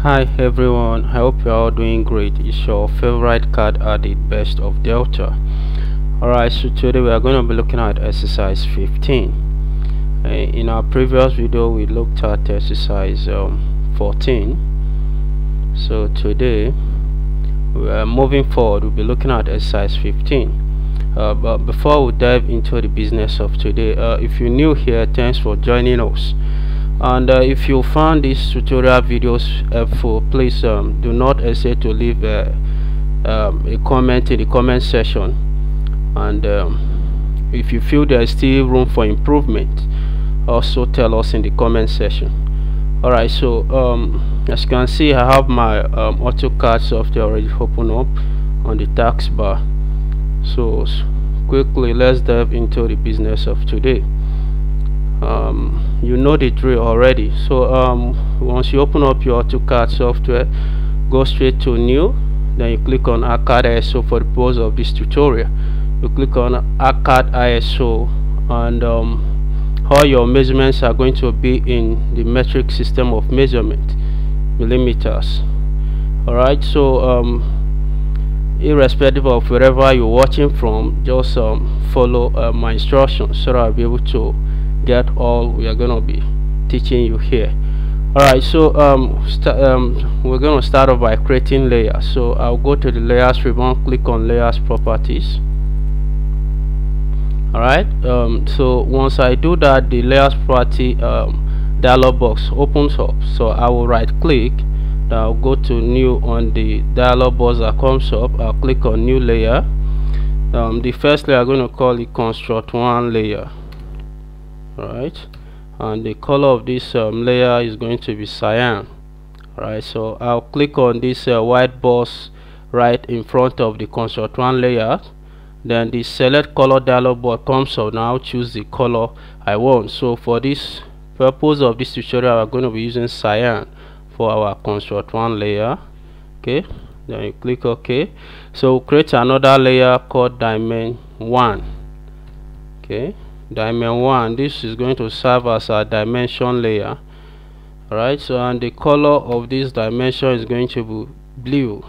Hi everyone, I hope you are all doing great. It's your favorite CAD added best of Delta. Alright, so today we are going to be looking at exercise 15. In our previous video we looked at exercise 14. So today we are moving forward, we'll be looking at exercise 15. But before we dive into the business of today, if you're new here, thanks for joining us. And if you found these tutorial videos helpful, please do not hesitate to leave a comment in the comment section. And if you feel there is still room for improvement, also tell us in the comment section. Alright, so as you can see, I have my AutoCAD software already open up on the taskbar. So quickly, let's dive into the business of today. You know the drill already. So once you open up your AutoCAD software, go straight to new, then you click on AutoCAD ISO. For the purpose of this tutorial, you click on AutoCAD ISO, and all your measurements are going to be in the metric system of measurement, millimeters. Alright, so irrespective of wherever you're watching from, just follow my instructions so that I'll be able to get all we are going to be teaching you here. Alright, so we're going to start off by creating layers. So I'll go to the layers ribbon, click on layers properties. Alright, so once I do that, the layers property dialog box opens up. So I will right click, then I'll go to new on the dialog box that comes up. I'll click on new layer. The first layer I'm going to call it construct one layer. Alright, and the color of this layer is going to be cyan. Alright, so I'll click on this white box right in front of the construct one layer. Then the select color dialog box comes up. Now choose the color I want. So for this purpose of this tutorial, we're going to be using cyan for our construct one layer. Okay, then you click OK. So create another layer called dimension 1. Okay, dimension 1, this is going to serve as a dimension layer. Alright, so and the color of this dimension is going to be blue.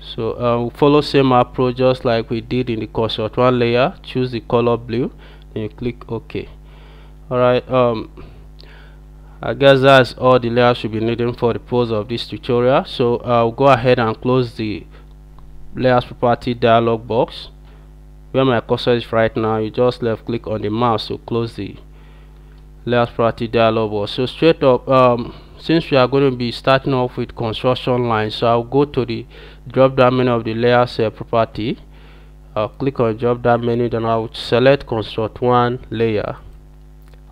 So we'll follow same approach just like we did in the construct one layer. Choose the color blue, and you click OK. Alright, I guess that's all the layers should be needing for the purpose of this tutorial. So I'll go ahead and close the layers property dialog box. Where my cursor is right now, you just left click on the mouse to close the layers property dialog box. So straight up, since we are going to be starting off with construction lines, so I'll go to the drop down menu of the layers property. I'll click on drop down menu, then I'll select construct one layer.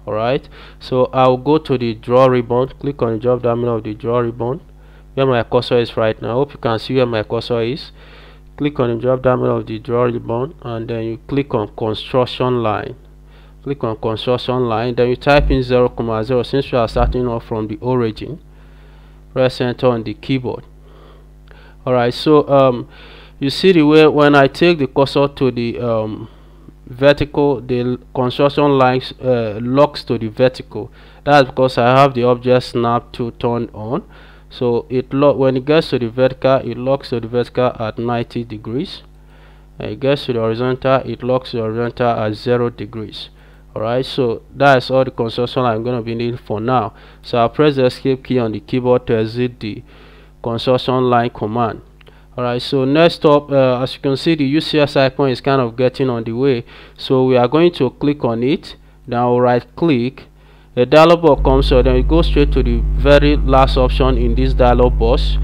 Alright, so I'll go to the draw ribbon, click on the drop down menu of the draw ribbon where my cursor is right now. I hope you can see where my cursor is. Click on the drop down menu of the draw ribbon, and then you click on construction line. Click on construction line, then you type in 0,0 since we are starting off from the origin. Press enter on the keyboard. Alright, so you see the way when I take the cursor to the vertical, the construction lines locks to the vertical. That's because I have the object snap tool turned on. So when it gets to the vertical, it locks to the vertical at 90 degrees. And it gets to the horizontal, it locks to the horizontal at 0 degrees. Alright, so that's all the construction I'm going to be needing for now. So I'll press the escape key on the keyboard to exit the construction line command. Alright, so next up, as you can see, the UCS icon is kind of getting on the way. So we are going to click on it. Then I'll right click. A dialog box comes up, then you go straight to the very last option in this dialog box.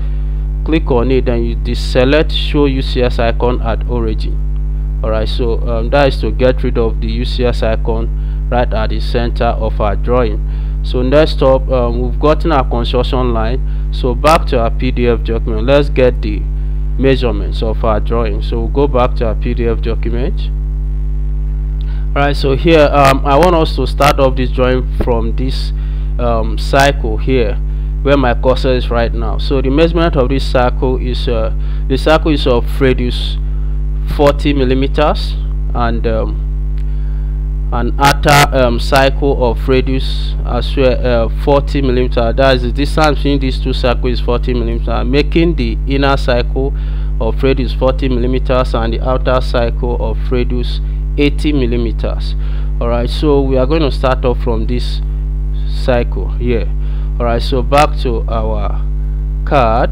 Click on it, then you deselect show UCS icon at origin. Alright, so that is to get rid of the UCS icon right at the center of our drawing. So next up, we've gotten our construction line. So back to our PDF document, let's get the measurements of our drawing. So we'll go back to our PDF document. Alright, so here I want us to start off this drawing from this circle here where my cursor is right now. So the measurement of this circle is of radius 40 millimeters, and an outer cycle of radius as well, 40 millimeter. That is the distance between these two cycles is 40 millimeter, making the inner cycle of radius 40 millimeters and the outer cycle of radius 80 millimeters. Alright, so we are going to start off from this cycle here. Alright, so back to our CAD.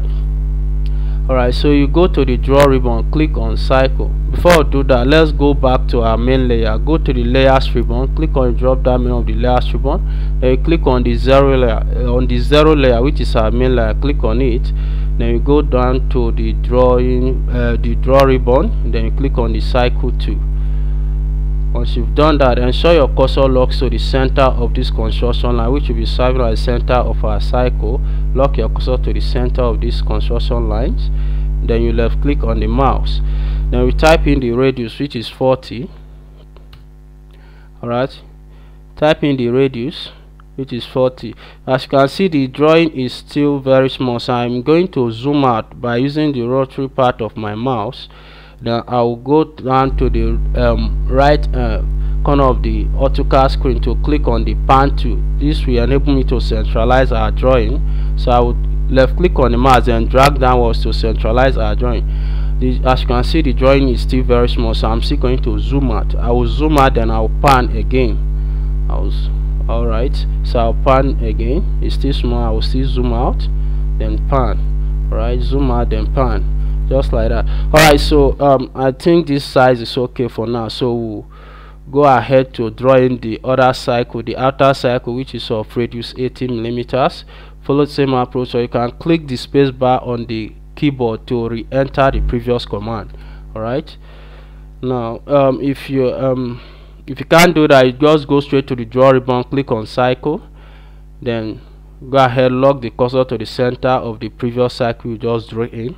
Alright, so you go to the draw ribbon, click on cycle. Before we do that, let's go back to our main layer. Go to the layers ribbon, click on the drop down menu of the layers ribbon, then you click on the zero layer, which is our main layer. Click on it, then you go down to the draw ribbon, then you click on the cycle tool. Once you've done that, ensure your cursor locks to the center of this construction line, which will be serving as the center of our cycle. Lock your cursor to the center of these construction lines, then you left click on the mouse, then we type in the radius, which is 40. Alright, type in the radius, which is 40. As you can see, the drawing is still very small, so I'm going to zoom out by using the rotary part of my mouse. Then I will go down to the right corner of the AutoCAD screen to click on the pan tool. This will enable me to centralize our drawing. So I would left click on the mouse and drag downwards to centralize our drawing. As you can see, the drawing is still very small, so I'm still going to zoom out. I will zoom out, then I'll pan again. Alright, so I'll pan again. It's still small, I will still zoom out, then pan. Alright, zoom out, then pan, just like that. Alright, so I think this size is okay for now, so we'll go ahead to draw in the other cycle, the outer cycle, which is of radius 80 millimeters. Follow the same approach, so you can click the space bar on the keyboard to re-enter the previous command. Alright, now if you can't do that, you just go straight to the draw ribbon, click on cycle, then go ahead, lock the cursor to the center of the previous cycle you just drew in.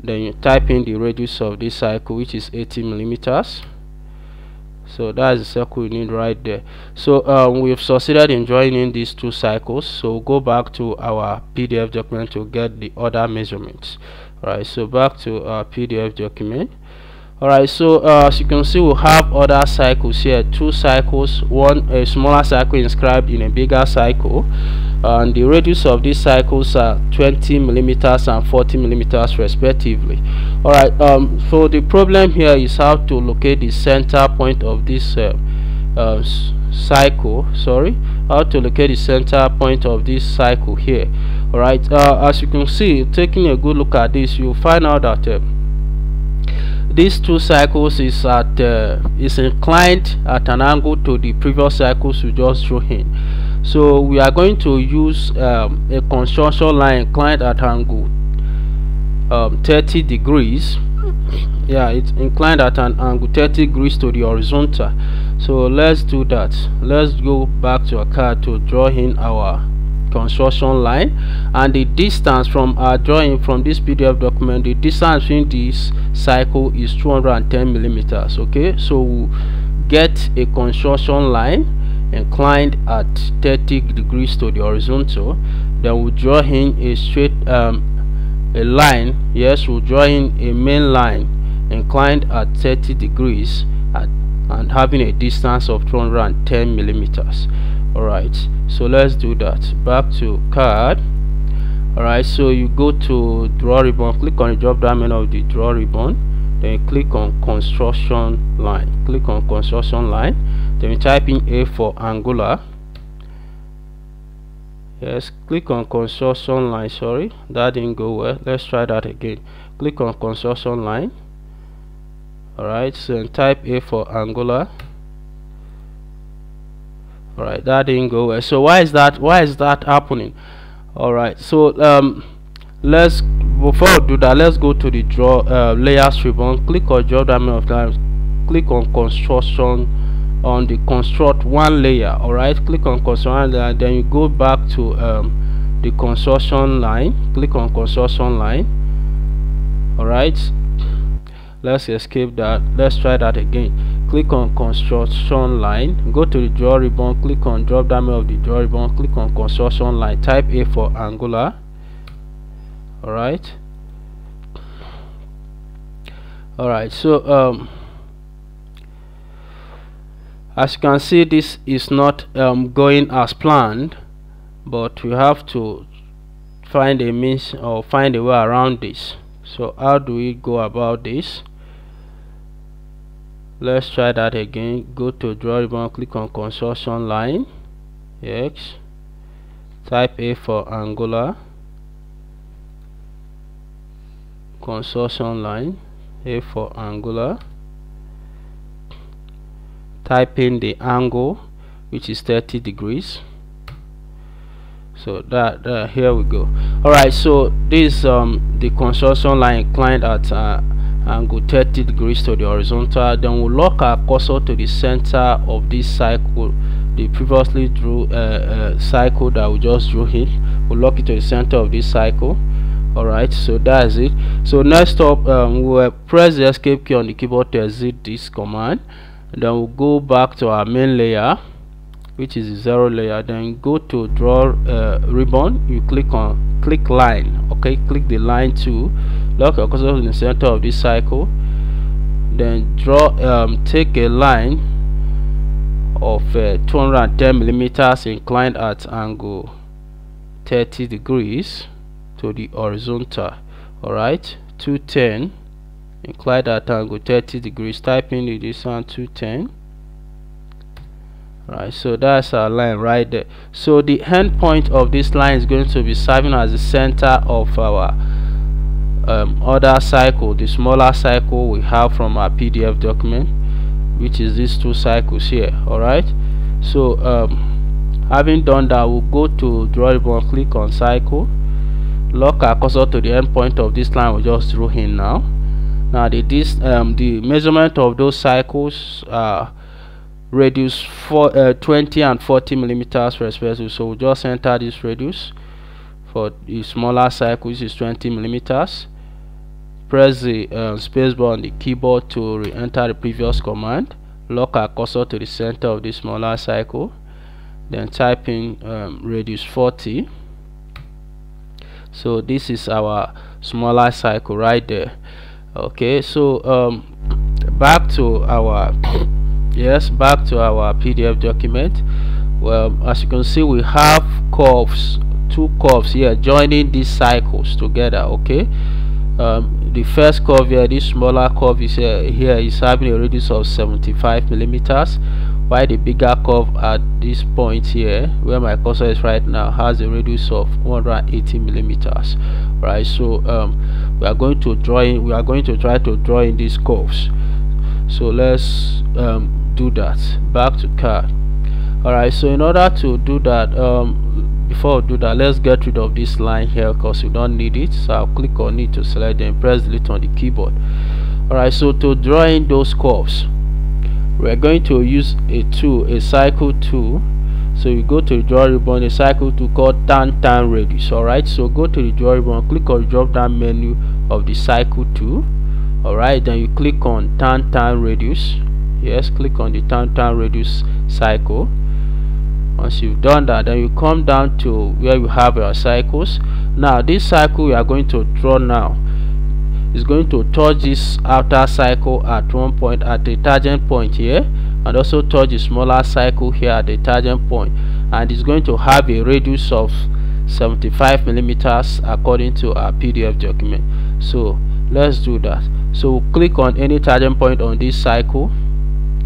Then you type in the radius of this cycle, which is 80 millimeters. So that is the circle you need right there. So we've succeeded in drawing in these two cycles. So go back to our PDF document to get the other measurements. Alright, so back to our PDF document. Alright, so as you can see, we have other cycles here, two cycles, one a smaller cycle inscribed in a bigger cycle, and the radius of these cycles are 20 millimeters and 40 millimeters respectively. Alright, so the problem here is how to locate the center point of this cycle. How to locate the center point of this cycle here. Alright, as you can see, taking a good look at this, you'll find out that these two cycles is inclined at an angle to the previous cycles we just drew in. So we are going to use a construction line inclined at angle 30 degrees. Yeah, it's inclined at an angle 30 degrees to the horizontal. So let's do that. Let's go back to our CAD to draw in our construction line, and the distance from our drawing from this PDF document, the distance between this cycle is 210 millimeters. Okay, so we'll get a construction line inclined at 30 degrees to the horizontal. Then we'll draw in a straight a line. Yes, we'll draw in a main line inclined at 30 degrees and having a distance of 210 millimeters. Alright, so let's do that. Back to CAD. Alright, so you go to draw ribbon, click on the drop down menu of the draw ribbon, then you click on construction line. Click on construction line, then you type in A for angular. Yes, click on construction line. Sorry, that didn't go well. Let's try that again. Click on construction line. Alright, so type A for angular. Alright, that didn't go well. So why is that happening? Alright, so before we do that, let's go to the draw layers ribbon, click on drop down menu of times, click on construction on the construct one layer. Alright, click on construction layer, then you go back to the construction line, click on construction line. Alright, let's escape that. Let's try that again. Click on construction line, go to the draw ribbon, click on drop down menu of the draw ribbon, click on construction line, type A for angular. Alright, so As you can see, this is not going as planned, but we have to find a means or find a way around this. So how do we go about this? Let's try that again. Go to draw ribbon, click on construction line, X, type A for angular, construction line, A for angular, type in the angle, which is 30 degrees. So that here we go. Alright, so this the construction line inclined at angle 30 degrees to the horizontal. Then we'll lock our cursor to the center of this cycle, the previously drew cycle that we just drew in. We'll lock it to the center of this cycle. Alright, so that's it. So next up, we'll press the escape key on the keyboard to exit this command. And then we'll go back to our main layer, which is the 0 layer. Then go to draw ribbon, you click line. Okay, click the line tool, lock your cursor in the center of this cycle, then draw take a line of 210 millimeters inclined at angle 30 degrees to the horizontal. Alright, 210 inclined at angle 30 degrees. Type in the distance 210. Right, so that's our line right there. So the end point of this line is going to be serving as the center of our other cycle, the smaller cycle we have from our PDF document, which is these two cycles here. Alright, so having done that, we'll go to draw ribbon, click on cycle, lock our cursor to the end point of this line we just drew in now. Now the measurement of those cycles are radius 20 and 40 millimeters respectively. So we'll just enter this radius for the smaller cycle, which is 20 millimeters. Press the spacebar on the keyboard to re-enter the previous command. Lock our cursor to the center of the smaller cycle, then type in radius 40. So this is our smaller cycle right there. Okay, so back to our back to our PDF document. Well, as you can see, we have curves, two curves here joining these cycles together. Okay, the first curve here, this smaller curve is here is having a radius of 75 millimeters, while the bigger curve at this point here where my cursor is right now has a radius of 180 millimeters. Right, so we are going to try to draw in these curves. So let's do that. Back to CAD. Alright, so in order to do that, before we do that, let's get rid of this line here because we don't need it. So I'll click on it to select and press delete on the keyboard. Alright, so to draw in those curves, we're going to use a cycle tool. So you go to the draw ribbon, a cycle tool called tan radius. Alright, so go to the draw ribbon, click on the drop down menu of the cycle tool. Alright, then you click on tan radius. Yes, click on the tan radius cycle. Once you've done that, then you come down to where you have your cycles. Now this cycle we are going to draw now is going to touch this outer cycle at one point at the tangent point here, and also touch the smaller cycle here at the tangent point, and it's going to have a radius of 75 millimeters according to our PDF document. So let's do that. So click on any tangent point on this cycle.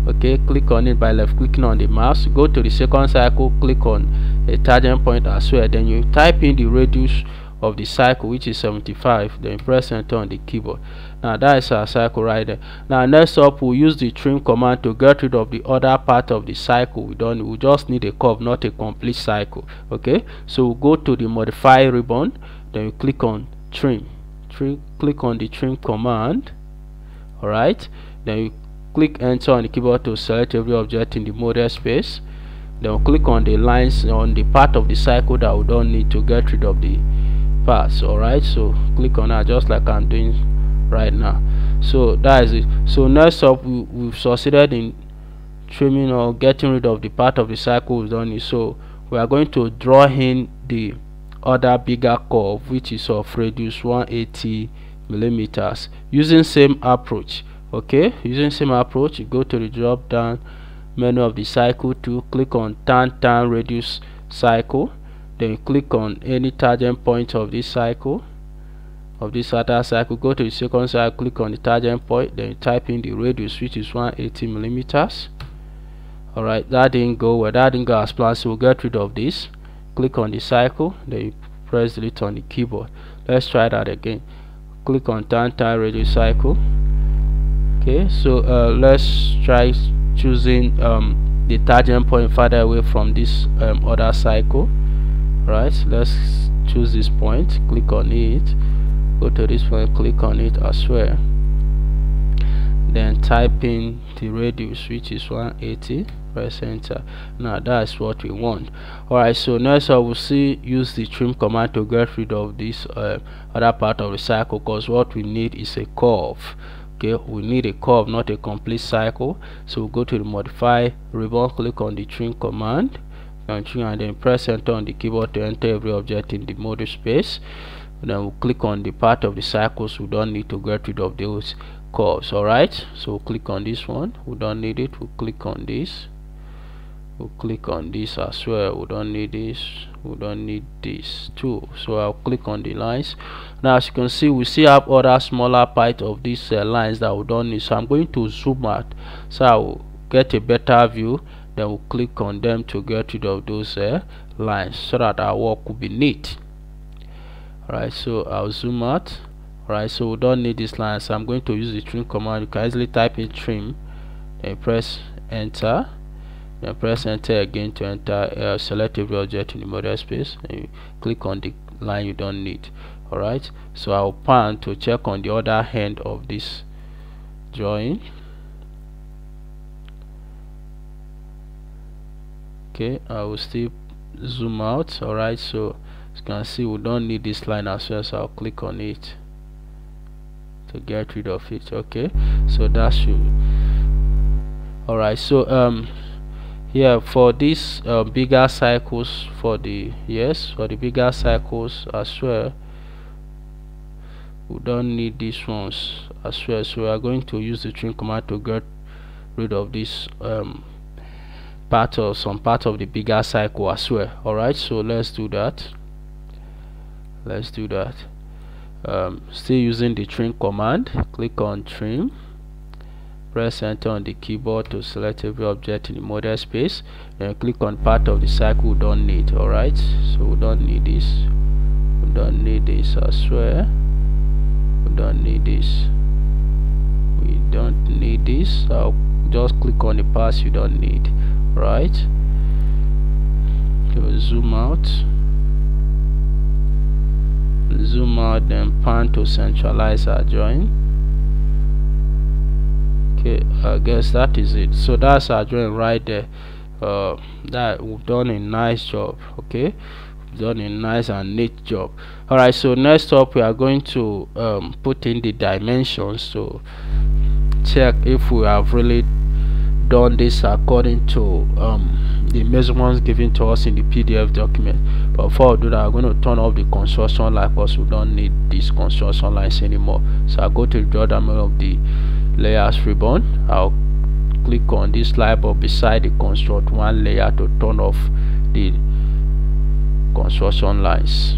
Okay, click on it by left clicking on the mouse. Go to the second cycle, click on a tangent point as well, then you type in the radius of the cycle, which is 75, then press enter on the keyboard. Now that is our cycle right there. Now next up, we'll use the trim command to get rid of the other part of the cycle. We just need a curve, not a complete cycle. Okay, so we'll go to the modify ribbon, then you click on trim, click on the trim command. Alright, then you click enter on the keyboard to select every object in the model space. Then we'll click on the lines on the part of the cycle that we don't need to get rid of the parts. Alright, so click on that just like I'm doing right now. So that is it. So next up, we've succeeded in trimming or getting rid of the part of the cycle we don't need. So we are going to draw in the other bigger curve, which is of radius 180 millimeters, using same approach. Okay, using same approach, you go to the drop down menu of the cycle tool, click on turn radius cycle, then you click on any tangent point of this cycle, of this other cycle. Go to the second cycle, click on the tangent point, then you type in the radius, which is 180 millimeters. Alright, that didn't go well, that didn't go as planned, so we'll get rid of this. Click on the cycle, then you press delete on the keyboard. Let's try that again. Click on turn radius cycle. Okay, so let's try choosing the tangent point farther away from this other cycle. Right, let's choose this point, click on it, go to this point, click on it as well, then type in the radius, which is 180, press enter. Now that's what we want. Alright, so next I will use the trim command to get rid of this other part of the cycle, because what we need is a curve. Okay, we need a curve, not a complete cycle. So we'll go to the modify ribbon, click on the trim command, and then press enter on the keyboard to enter every object in the model space. And then we'll click on the part of the cycles we don't need to get rid of those curves. Alright, so we'll click on this one, we don't need it. We'll click on this, we'll click on this as well, we don't need this, we don't need this too. So I'll click on the lines. Now as you can see, we still have other smaller part of these lines that we don't need, so I'm going to zoom out so I will get a better view. Then we'll click on them to get rid of those lines so that our work will be neat. Alright, so I'll zoom out. Alright, so we don't need this line, so I'm going to use the trim command. You can easily type in trim, then press enter, then press enter again to enter select every object in the model space, and you click on the line you don't need. Alright, so I'll pan to check on the other end of this drawing. Okay, I will still zoom out. Alright, so as you can see, we don't need this line as well, so I'll click on it to get rid of it. Okay, so that should. Alright, so here for these bigger cycles, for the bigger cycles as well, we don't need these ones as well, so we are going to use the trim command to get rid of this some part of the bigger cycle as well. Alright, so let's do that. Still using the trim command, click on trim, press enter on the keyboard to select every object in the model space, and click on part of the cycle we don't need. Alright, so we don't need this, we don't need this as well, we don't need this, we don't need this. I'll just click on the parts you don't need. Right, so zoom out, then pan to centralize our drawing. Okay, I guess that is it. So that's our drawing right there. That we've done a nice job. Okay, we've done a nice and neat job. Alright, so next up we are going to put in the dimensions to check if we have really done this according to the measurements given to us in the PDF document. But before I do that, I'm going to turn off the construction line because we don't need these construction lines anymore. So I'll go to the drop down menu of the layers ribbon. I'll click on this slide bar beside the construct one layer to turn off the construction lines.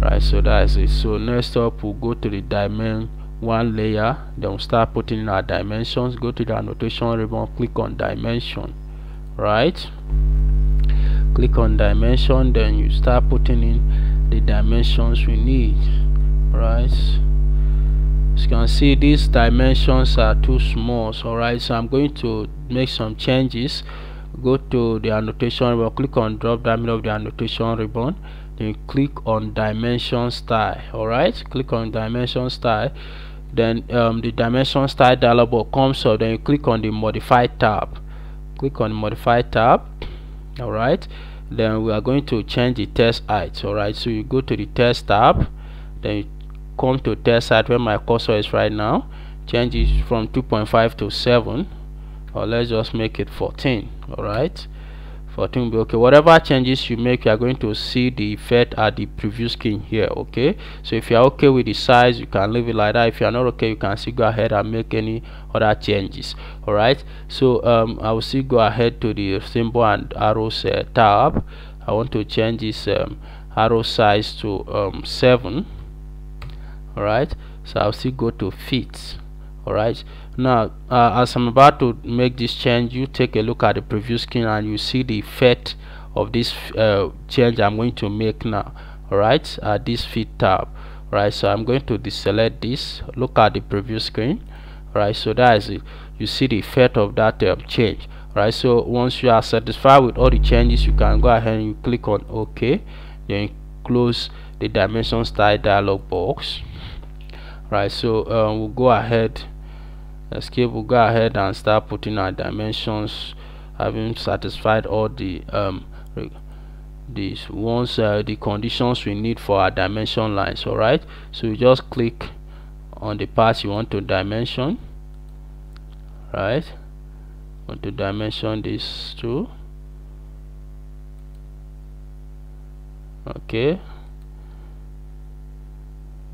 Right, so that's it. So next up we'll go to the dimension one layer, then we'll start putting in our dimensions. Go to the annotation ribbon, click on dimension. Right, click on dimension, then you start putting in the dimensions we need. Right, as you can see, these dimensions are too small. Alright, so I'm going to make some changes. Go to the annotation ribbon, click on drop down of the annotation ribbon, then you click on dimension style. Alright, click on dimension style, then the dimension style dialog box comes up, then you click on the modify tab. Click on the modify tab. Alright, then we are going to change the text height. Alright, so you go to the text tab, then you come to text height where my cursor is right now, change it from 2.5 to 7, or let's just make it 14. Alright, 14 will be okay. Whatever changes you make, you are going to see the effect at the preview screen here. Okay, so if you are okay with the size, you can leave it like that. If you are not okay, you can still go ahead and make any other changes. All right, so I will still go ahead to the symbol and arrows tab. I want to change this arrow size to 7. all right, so I'll still go to fit. all right, now as I'm about to make this change, you take a look at the preview screen and you see the effect of this change I'm going to make now. all right, at this fit tab. all right, so I'm going to deselect this. Look at the preview screen. all right, so that is it. You see the effect of that change. all right, so once you are satisfied with all the changes, you can go ahead and you click on OK. Then you close the dimension style dialog box. right, so we'll go ahead, escape, we'll go ahead and start putting our dimensions, having satisfied all the the conditions we need for our dimension lines. all right, so you just click on the parts you want to dimension. right, want to dimension this too. okay,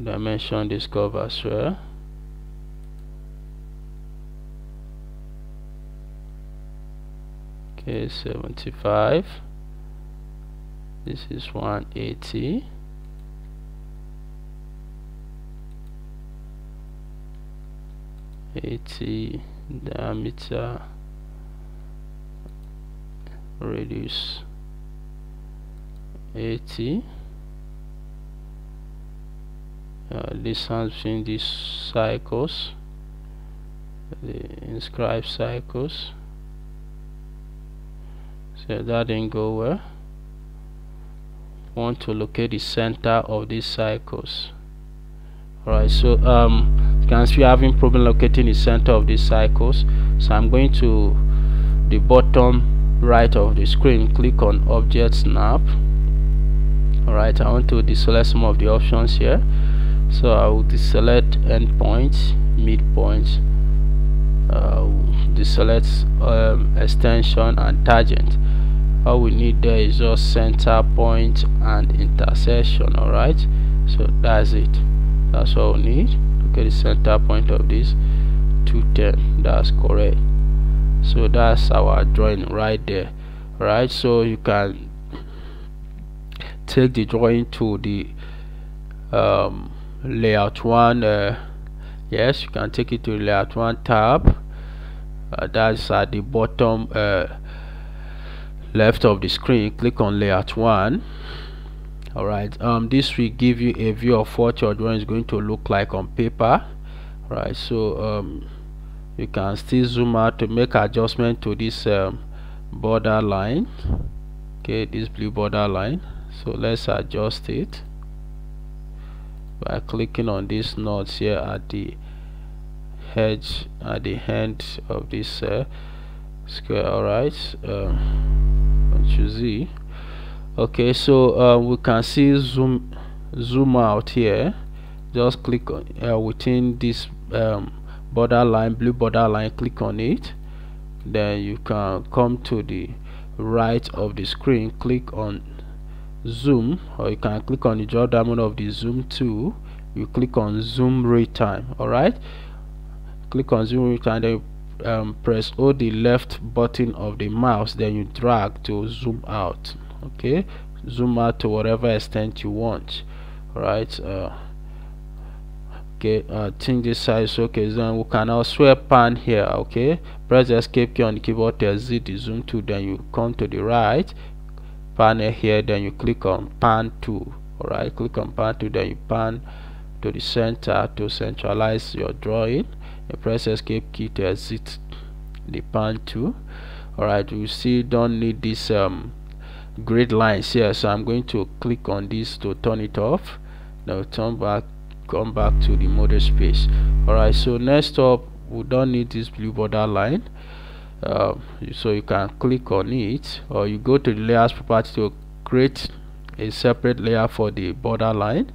dimension this curve as well. okay, 75. this is 180. 80 diameter, radius 80. Distance between these cycles, the inscribed cycles. So that didn't go well. Want to locate the center of these cycles. Alright, so you can see having problem locating the center of these cycles. So I'm going to the bottom right of the screen, click on Object Snap. Alright, I want to deselect some of the options here. So I will deselect endpoints, midpoints, deselect extension and tangent. All we need there is just center point and intersection. alright, so that's it. That's all we need. Look at the center point of this 210. That's correct. So that's our drawing right there. Alright, so you can take the drawing to the layout 1. Yes, you can take it to the layout 1 tab. That's at the bottom left of the screen. Click on layout 1. alright, this will give you a view of what your drawing is going to look like on paper. Right, so you can still zoom out to make adjustment to this border line. Okay, this blue border line. So let's adjust it by clicking on these knots here at the edge, at the end of this square. alright, Ctrl Z. okay, so we can see zoom out here. Just click on within this border line, blue border line, click on it. Then you can come to the right of the screen, click on zoom, or you can click on the drop down of the zoom tool. You click on zoom rate time. alright, click on zoom rate time, then you press hold the left button of the mouse, then you drag to zoom out. okay, zoom out to whatever extent you want. alright, okay, change the size. okay, then we can also pan here. okay, press the escape key on the keyboard to exit the zoom tool, then you come to the right panel here, then you click on pan tool. alright, click on pan tool, then you pan to the center to centralize your drawing. You press escape key to exit the pan tool. alright, you see don't need this grid lines here, so I'm going to click on this to turn it off. Now come back to the model space. alright, so next up, we don't need this blue border line, so you can click on it, or you go to the layers property to create a separate layer for the border line.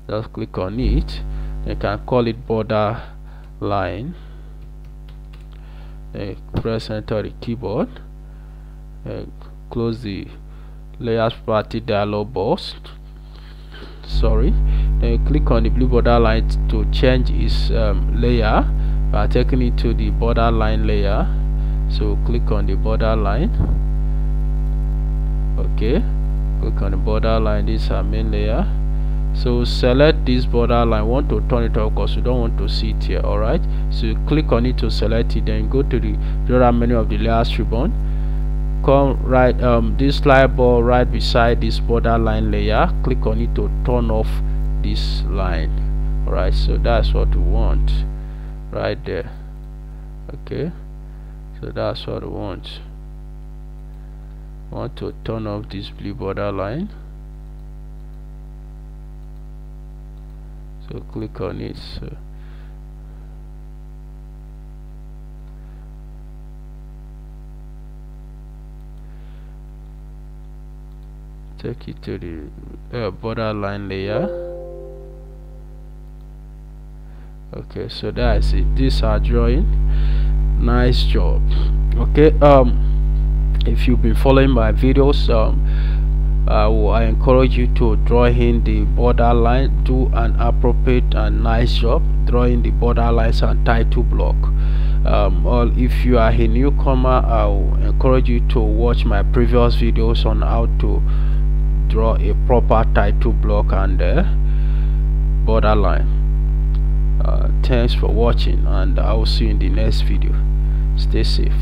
Just click on it. You can call it border line. Press enter the keyboard. close the layers property dialog box. Sorry, then you click on the blue border line to change its layer by taking it to the border line layer. So click on the border line. Okay, click on the border line. This is our main layer. So select this border line. Want to turn it off because you don't want to see it here. Alright, so you click on it to select it, then go to the drawdown menu of the layers ribbon. Come right this slide bar right beside this border line layer, click on it to turn off this line. Alright, so that's what we want right there. Okay, so that's what we want. To turn off this blue border line. So click on it. So take it to the border line layer. Okay, so that's it. This is our drawing. Nice job. Okay, if you've been following my videos, I encourage you to draw in the border line. Do an appropriate and nice job drawing the border lines and title block. Or if you are a newcomer, I will encourage you to watch my previous videos on how to draw a proper title block and border line. Thanks for watching, and I will see you in the next video. Stay safe.